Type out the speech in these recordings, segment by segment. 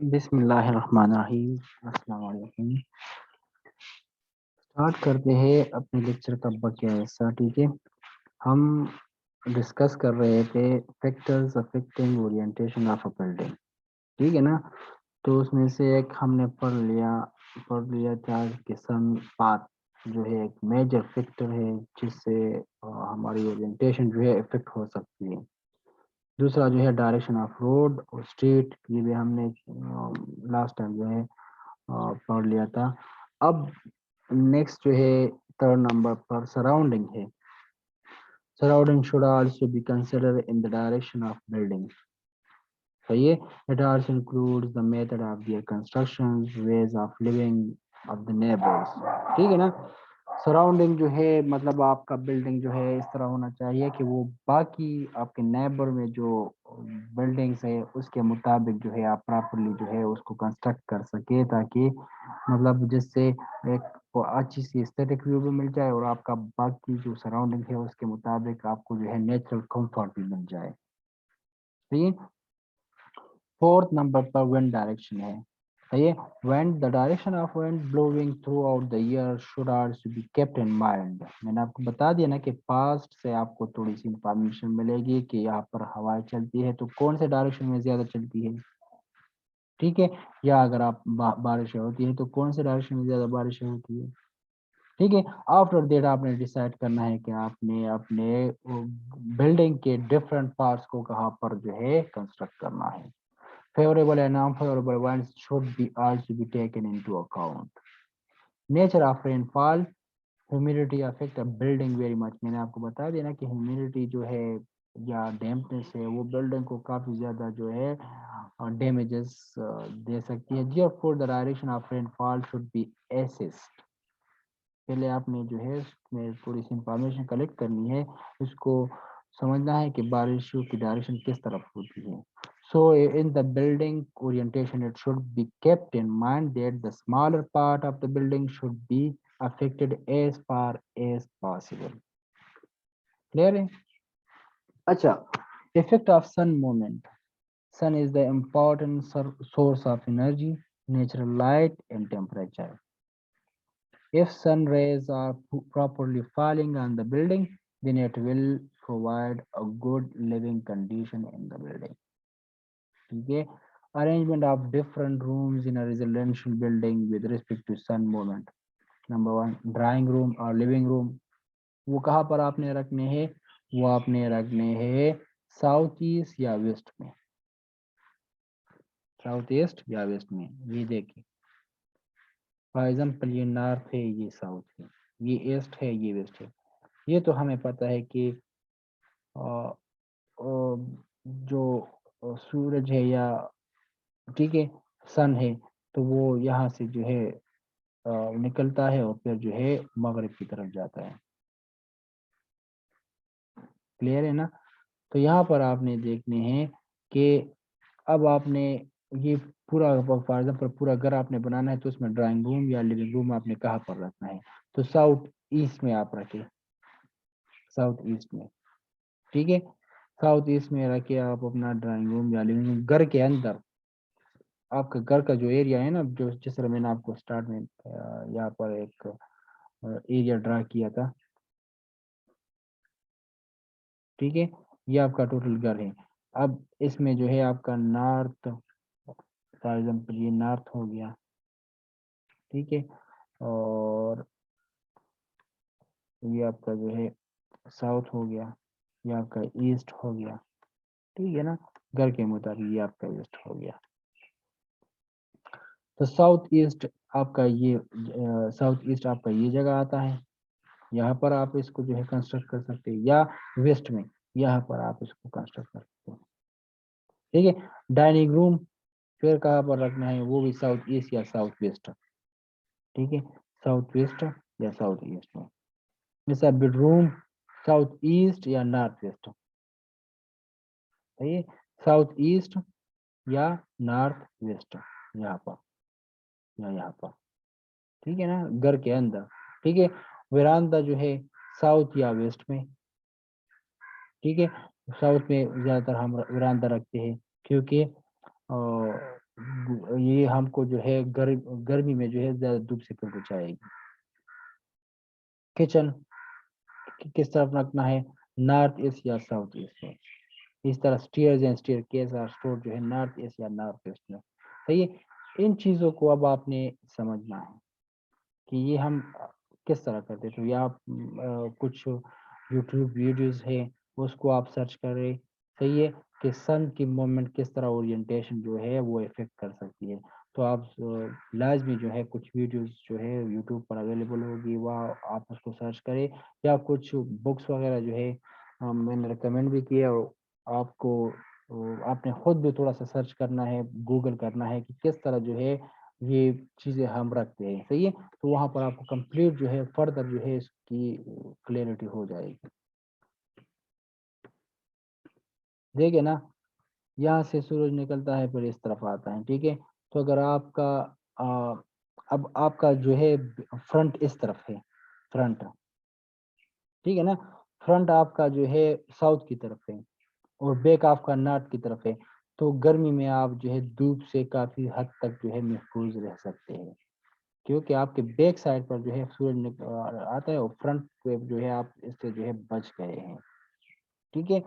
بسم اللہ الرحمن الرحیم، السلام علیکم۔ اسٹارٹ کرتے ہیں اپنے لیکچر کا بقیہ حصہ۔ ٹھیک ہے، ہم ڈسکس کر رہے تھے factors affecting orientation of a building, ٹھیک ہے نا۔ تو اس میں سے ایک ہم نے پڑھ لیا تھا کہ سن پاتھ جو ہے ایک میجر فیکٹر ہے جس سے ہماری اورینٹیشن جو ہے افیکٹ ہو سکتی ہے۔ دوسرا جو ہے ڈائریکشن آف روڈ اور اسٹریٹ، یہ بھی ہم نے لاسٹ ٹائم جو ہے پڑھ لیا تھا۔ اب نیکسٹ جو ہے تھرڈ نمبر پر سراؤنڈنگ ہے۔ Surrounding should also be considered in the direction of building. صحیح ہے، it also includes the method of their construction, ways of living of the neighbors. ٹھیک ہے نا۔ سراؤنڈنگ جو ہے مطلب آپ کا بلڈنگ جو ہے اس طرح ہونا چاہیے کہ وہ باقی آپ کے نیبر میں جو بلڈنگس ہے اس کے مطابق جو ہے آپ پراپرلی جو ہے اس کو کنسٹرکٹ کر سکے، تاکہ مطلب جس سے ایک اچھی سی اسٹیٹک ویو بھی مل جائے اور آپ کا باقی جو سراؤنڈنگ ہے اس کے مطابق آپ کو جو ہے نیچرل کمفرٹ بھی مل جائے۔ ٹھیک ہے، فورتھ نمبر پر ونڈ ڈائریکشن ہے۔ صحیح، when the direction of wind blowing throughout the year should also be kept in mind. میں نے آپ کو بتا دیا نا کہ پاسٹ سے آپ کو تھوڑی سی انفارمیشن ملے گی کہ یہاں پر ہوائیں چلتی ہے تو کون سے ڈائریکشن میں زیادہ چلتی ہے، ٹھیک ہے، یا اگر آپ بارشیں ہوتی ہے تو کون سے ڈائریکشن میں زیادہ بارشیں ہوتی ہے، ٹھیک ہے۔ آفٹر دیٹ آپ نے ڈیسائیڈ کرنا ہے کہ آپ نے اپنے بلڈنگ کے ڈفرینٹ پارٹس کو کہاں پر جو ہے کنسٹرکٹ کرنا ہے۔ Favorable and unfavorable winds should be also be taken into account. Nature of rainfall, humidity affect a building very much. میں نے آپ کو بتا دیا نا کہ humidity جو ہے یا dampness ہے وہ بلڈنگ کو کافی زیادہ جو ہے ڈیمیجز دے سکتی ہے۔ Therefore the direction of rainfall should be assessed. پہلے آپ نے جو ہے اس میں تھوڑی سی انفارمیشن کلیکٹ کرنی ہے، اس کو سمجھنا ہے کہ بارشوں کی ڈائریکشن کس طرف ہوتی ہے۔ So in the building orientation, it should be kept in mind that the smaller part of the building should be affected as far as possible. Clear ہے؟ اچھا، effect of sun movement. Sun is the important source of energy, natural light and temperature. If sun rays are properly falling on the building, then it will provide a good living condition in the building. Okay. Arrangement of different rooms in a residential building with respect to sun movement. Number one, drawing room or living room. وہ کہاں پر آپ نے رکھنے ہیں؟ وہ آپ نے رکھنے ہیں ساؤتھ ایسٹ یا ویسٹ میں، ساؤتھ ایسٹ یا ویسٹ میں۔ یہ دیکھیں فار ایگزامپل یہ نارتھ ہے، یہ ساؤتھ ہے، یہ ایسٹ ہے، یہ ویسٹ ہے۔ یہ تو ہمیں پتہ ہے کہ جو سورج ہے یا ٹھیک ہے سن ہے تو وہ یہاں سے جو ہے نکلتا ہے اور پھر جو ہے مغرب کی طرف جاتا ہے۔ کلیئر ہے نا؟ تو یہاں پر آپ نے دیکھنے ہیں کہ اب آپ نے یہ پورا فار ایگزامپل پورا گھر آپ نے بنانا ہے تو اس میں ڈرائنگ روم یا لیونگ روم آپ نے کہاں پر رکھنا ہے؟ تو ساؤتھ ایسٹ میں آپ رکھے، ساؤتھ ایسٹ میں، ٹھیک ہے، ساؤتھ ایسٹ میں رکھے آپ اپنا ڈرائنگ روم یا لیونگ روم۔ گھر کے اندر آپ کا گھر کا جو ایریا ہے نا، جو جس طرح میں نے آپ کو اسٹارٹ میں یہاں پر ایک ایریا ڈرا کیا تھا، ٹھیک ہے، یہ آپ کا ٹوٹل گھر ہے۔ اب اس میں جو ہے آپ کا نارتھ فار ایگزامپل یہ نارتھ ہو گیا، ٹھیک ہے، اور یہ آپ کا جو ہے ساؤتھ ہو گیا، یہ آپ کا ایسٹ ہو گیا، ٹھیک ہے نا، گھر کے مطابق یہ آپ کا ایسٹ ہو گیا۔ تو ساؤتھ ایسٹ آپ کا یہ جگہ آتا ہے، یہاں پر آپ اس کو جو ہے کنسٹرکٹ کر سکتے ہیں، یا ویسٹ میں یہاں پر آپ اس کو کنسٹرکٹ کر سکتے ہیں، ٹھیک ہے۔ ڈائننگ روم پھر کہاں پر رکھنا ہے؟ وہ بھی ساؤتھ ایسٹ یا ساؤتھ ویسٹ، ٹھیک ہے، ساؤتھ ویسٹ یا ساؤتھ ایسٹ میں۔ جیسا بیڈ روم ساؤتھ ایسٹ یا نارتھ ویسٹ، صحیح ہے، ساؤتھ ایسٹ یا نارتھ ویسٹ، یہاں پر یا یہاں پر، ٹھیک ہے نا، گھر کے اندر، ٹھیک ہے۔ ویراندا جو ہے ساؤتھ یا ویسٹ میں، ٹھیک ہے، ساؤتھ میں زیادہ تر ہم ویراندا رکھتے ہیں کیونکہ یہ ہم کو جو ہے گرمی میں جو ہے زیادہ دھوپ سے پھر بچائے گی. کچن کس طرف رکھنا ہے, نارتھ ایسٹ یا ساؤتھ ایسٹ میں. اس طرح stairs and staircase are store جو ہے نارتھ ایسٹ یا نارتھ ایسٹ میں. صحیح ہے, ان چیزوں کو اب آپ نے سمجھنا ہے کہ یہ ہم کس طرح کرتے. تو یا کچھ یوٹیوب ویڈیوز ہیں اس کو آپ سرچ کریں. صحیح ہے کہ سن کی موومنٹ کس طرح اورینٹیشن جو ہے وہ افیکٹ کر سکتی ہے. تو آپ لازمی جو ہے کچھ ویڈیوز جو ہے یوٹیوب پر اویلیبل ہوگی, وہ آپ اس کو سرچ کریں, یا کچھ بکس وغیرہ جو ہے میں نے ریکمینڈ بھی کیا. آپ کو آپ نے خود بھی تھوڑا سا سرچ کرنا ہے, گوگل کرنا ہے کہ کس طرح جو ہے یہ چیزیں ہم رکھتے ہیں. صحیح ہے, تو وہاں پر آپ کو کمپلیٹ جو ہے فردر جو ہے اس کی کلیئرٹی ہو جائے گی. دیکھیں نا, یہاں سے سورج نکلتا ہے پھر اس طرف آتا ہے. ٹھیک ہے, تو اگر آپ کا اب آپ کا جو ہے فرنٹ اس طرف ہے, فرنٹ, ٹھیک ہے نا, فرنٹ آپ کا جو ہے ساؤتھ کی طرف ہے اور بیک آپ کا نارتھ کی طرف ہے. تو گرمی میں آپ جو ہے دھوپ سے کافی حد تک جو ہے محفوظ رہ سکتے ہیں, کیونکہ آپ کے بیک سائڈ پر جو ہے سورج آتا ہے اور فرنٹ پہ جو ہے آپ اس سے جو ہے بچ گئے ہیں. ٹھیک ہے,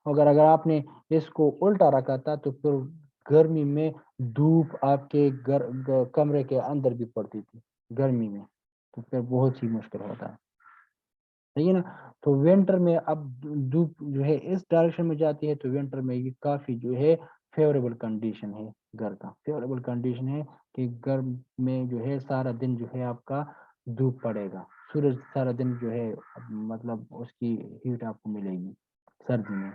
اگر آپ نے اس کو الٹا رکھا تھا تو پھر گرمی میں دھوپ آپ کے کمرے کے اندر بھی پڑتی تھی گرمی میں, تو پھر بہت ہی مشکل ہوتا ہے. صحیح ہے نا. تو ونٹر میں اب دھوپ جو ہے اس ڈائریکشن میں جاتی ہے, تو ونٹر میں یہ کافی جو ہے فیوریبل کنڈیشن ہے گھر کا, فیوریبل کنڈیشن ہے کہ گرم میں جو ہے سارا دن جو ہے آپ کا دھوپ پڑے گا, سورج سارا دن جو ہے مطلب اس کی ہیٹ آپ کو ملے گی سردی میں.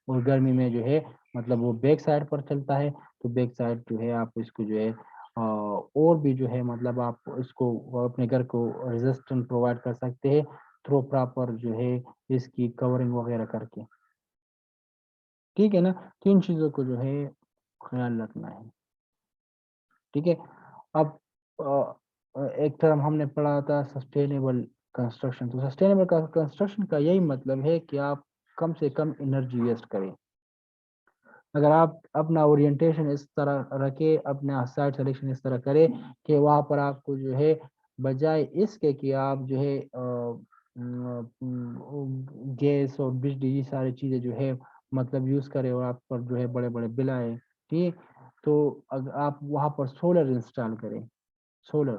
اور گرمی میں جو ہے مطلب وہ بیک سائڈ پر چلتا ہے, تو بیک سائڈ جو ہے آپ اس کو جو ہے اور بھی جو ہے مطلب آپ اس کو اپنے گھر کو ریزسٹنٹ پرووائڈ کر سکتے ہیں تھرو پراپر جو ہے اس کی کورنگ وغیرہ کر کے. ٹھیک ہے نا, تین چیزوں کو جو ہے خیال رکھنا ہے. ٹھیک ہے, اب ایک ٹرم ہم نے پڑھا تھا سسٹینیبل کنسٹرکشن. تو سسٹینیبل کنسٹرکشن کا یہی مطلب ہے کہ آپ کم سے کم انرجی ویسٹ کریں. اگر آپ اپنا اورینٹیشن اس طرح رکھے, اپنا سائٹ سلیکشن اس طرح کرے کہ وہاں پر آپ کو جو ہے بجائے اس کے کہ آپ جو ہے گیس اور بجلی یہ ساری چیزیں جو ہے مطلب یوز کرے اور آپ پر جو ہے بڑے بڑے بل آئے, ٹھیک, تو اگر آپ وہاں پر سولر انسٹال کریں. سولر,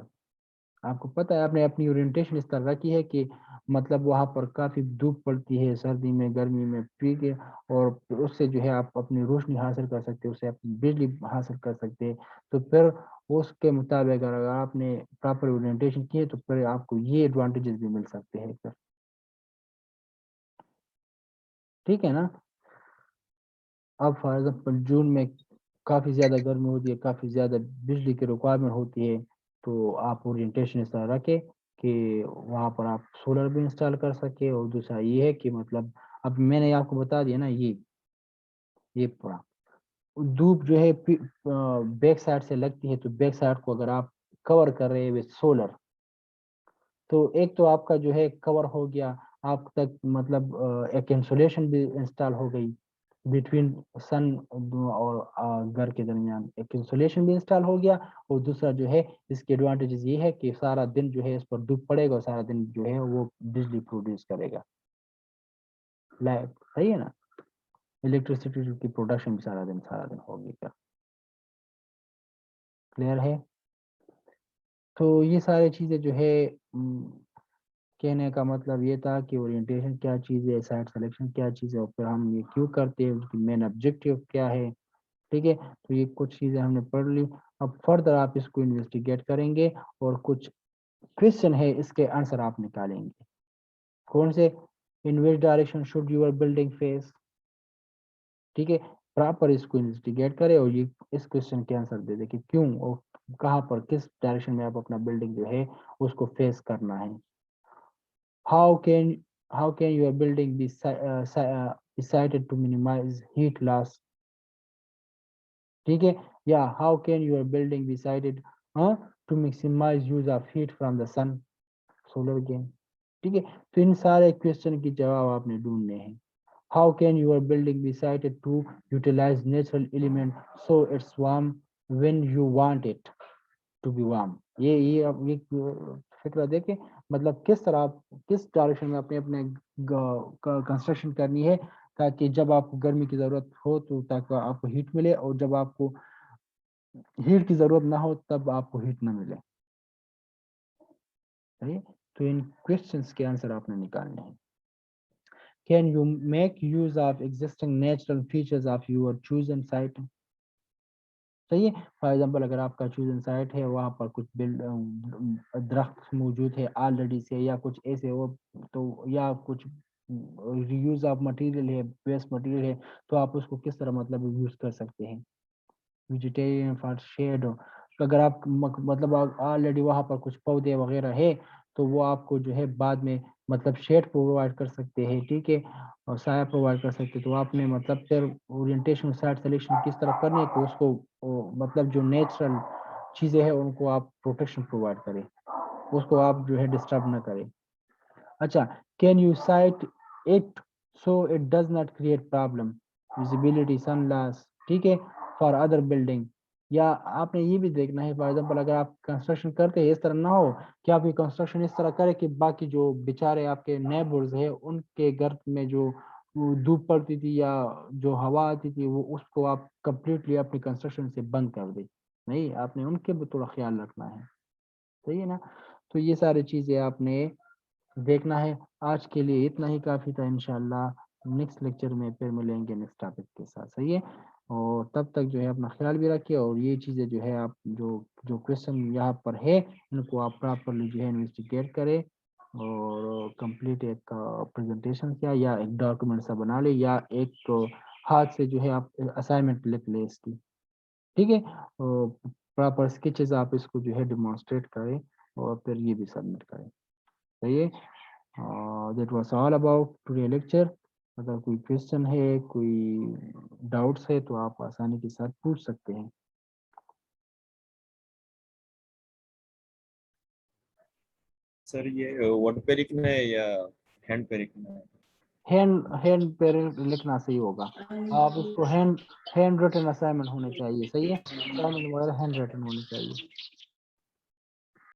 آپ کو پتہ ہے آپ نے اپنی اورینٹیشن اس طرح رکھی ہے کہ مطلب وہاں پر کافی دھوپ پڑتی ہے سردی میں گرمی میں, ٹھیک ہے, اور اس سے جو ہے آپ اپنی روشنی حاصل کر سکتے, اس سے اپنی بجلی حاصل کر سکتے. تو پھر اس کے مطابق اگر آپ نے پراپر اورینٹیشن کی ہے تو پھر آپ کو یہ ایڈوانٹیجز بھی مل سکتے ہیں. ٹھیک ہے نا. اب فار ایگزامپل جون میں کافی زیادہ گرمی ہوتی ہے, کافی زیادہ بجلی کی ریکوائرمنٹ ہوتی ہے, تو آپ اورینٹیشن اس طرح رکھیں کہ وہاں پر آپ سولر بھی انسٹال کر سکے. اور دوسرا یہ ہے کہ مطلب اب میں نے آپ کو بتا دیا نا, یہ پورا دھوپ جو ہے بیک سائڈ سے لگتی ہے, تو بیک سائڈ کو اگر آپ کور کر رہے ہیں سولر, تو ایک تو آپ کا جو ہے کور ہو گیا, آپ تک مطلب ایک انسولیشن بھی انسٹال ہو گئی بٹوین سن اور گھر کے درمیان, ایک انسولیشن بھی انسٹال ہو گیا. اور دوسرا جو ہے اس کے ایڈوانٹیجز یہ ہے کہ سارا دن جو ہے اس پر دھوپ پڑے گا اور سارا دن جو ہے وہ بجلی پروڈیوس کرے گا. صحیح ہے نا, الیکٹریسٹی کی پروڈکشن بھی سارا دن ہوگی. کیا کلیئر ہے؟ تو یہ ساری چیزیں جو ہے کہنے کا مطلب یہ تھا کہ اورینٹیشن کیا چیز ہے, سائٹ سلیکشن کیا چیز ہے, اور پھر ہم یہ کیوں کرتے ہیں, اس کی مین آبجیکٹیو کیا ہے. ٹھیک ہے, تو یہ کچھ چیزیں ہم نے پڑھ لی. اب فردر آپ اس کو انویسٹیگیٹ کریں گے اور کچھ کوشچن ہے اس کے آنسر آپ نکالیں گے. کون سے؟ In which direction should your building face. ٹھیک ہے, پراپر اس کو انویسٹیگیٹ کرے اور یہ اس کوشچن کے آنسر دے دے کہ کیوں اور کہاں پر کس ڈائریکشن میں آپ اپنا بلڈنگ جو ہے اس کو فیس کرنا ہے. how can your building be sited to minimize heat loss. ٹھیک ہے, یا how can your building be sited to maximize use of heat from the sun, solar again. ٹھیک ہے, تو ان سارے کوشچن کی جواب آپ نے ڈھونڈنے ہیں. how can your building be sited to utilize natural element so it's warm when you want it to be warm. یہ آپ یہ فکرہ دیکھیں مطلب کس طرح آپ کس ڈائریکشن میں اپنے اپنے کنسٹرکشن کرنی ہے تاکہ جب آپ کو گرمی کی ضرورت ہو تو تاکہ آپ کو ہیٹ ملے، اور جب آپ کو ہیٹ کی ضرورت نہ ہو تب آپ کو ہیٹ نہ ملے. صحیح؟ تو ان کوشچنس کے آنسر آپ نے نکالنے ہیں. Can you make use of existing natural features of your chosen site? صحیح ہے. فار ایگزامپل اگر آپ کا چوزن سائٹ ہے وہاں پر کچھ درخت موجود ہے آلریڈی سے، یا کچھ ایسے ہو تو، یا کچھ ریوز آف مٹیریل ہے، ویسٹ مٹیریل ہے، تو آپ اس کو کس طرح مطلب یوز کر سکتے ہیں. ویجیٹیرین فار شیڈ، اگر آپ مطلب آلریڈی وہاں پر کچھ پودے وغیرہ ہے تو وہ آپ کو جو ہے بعد میں مطلب شیڈ پرووائڈ کر سکتے ہیں. ٹھیک ہے، اور سایہ پرووائڈ کر سکتے. تو آپ نے مطلب پھر اورینٹیشن سائٹ سلیکشن کس طرح کرنی ہے کہ اس کو مطلب جو نیچرل چیزیں ہیں ان کو آپ پروٹیکشن پرووائڈ کریں، اس کو آپ جو ہے ڈسٹرب نہ کریں. اچھا، can you site it so it does not create problem visibility sun loss, ٹھیک ہے، فار ادر بلڈنگ. یا آپ نے یہ بھی دیکھنا ہے فار ایگزامپل اگر آپ کنسٹرکشن کرتے ہیں اس طرح نہ ہو کہ آپ کی کنسٹرکشن اس طرح کرے کہ باقی جو بیچارے آپ کے نیبرز ہیں ان کے گھر میں جو دھوپ پڑتی تھی یا جو ہوا آتی تھی وہ اس کو آپ کمپلیٹلی اپنی کنسٹرکشن سے بند کر دیں. نہیں، آپ نے ان کے بھی تھوڑا خیال رکھنا ہے. صحیح ہے نا. تو یہ ساری چیزیں آپ نے دیکھنا ہے. آج کے لیے اتنا ہی کافی تھا. انشاءاللہ نیکسٹ لیکچر میں پھر ملیں گے نیکسٹ ٹاپک کے ساتھ. صحیح ہے، اور تب تک جو ہے اپنا خیال بھی رکھیے، اور یہ چیزیں جو ہے آپ جو کوشچن یہاں پر ہے ان کو آپ پراپرلی جو ہے انویسٹیگیٹ کریں اور کمپلیٹ ایک پریزنٹیشن کیا یا ایک ڈاکومنٹ سا بنا لے یا ایک ہاتھ سے جو ہے آپ اسائنمنٹ لکھ لیں اس کی. ٹھیک ہے، پراپر اسکیچز آپ اس کو جو ہے ڈیمانسٹریٹ کریں اور پھر یہ بھی سبمٹ کریں. صحیح ہے. That was all about today lecture. اگر کوئی کوشچن ہے، کوئی ڈاؤٹس ہے تو آپ آسانی کے ساتھ پوچھ سکتے ہیں. سر یہ ورڈ پہ لکھنا ہے یا ہینڈ پہ لکھنا ہے؟ ہینڈ پہ لکھنا صحیح ہوگا. آپ اس کو ہینڈ ریٹن اسائنمنٹ ہونے چاہیے. صحیح ہے، اسائنمنٹ وغیرہ ہینڈ ریٹن ہونی چاہیے.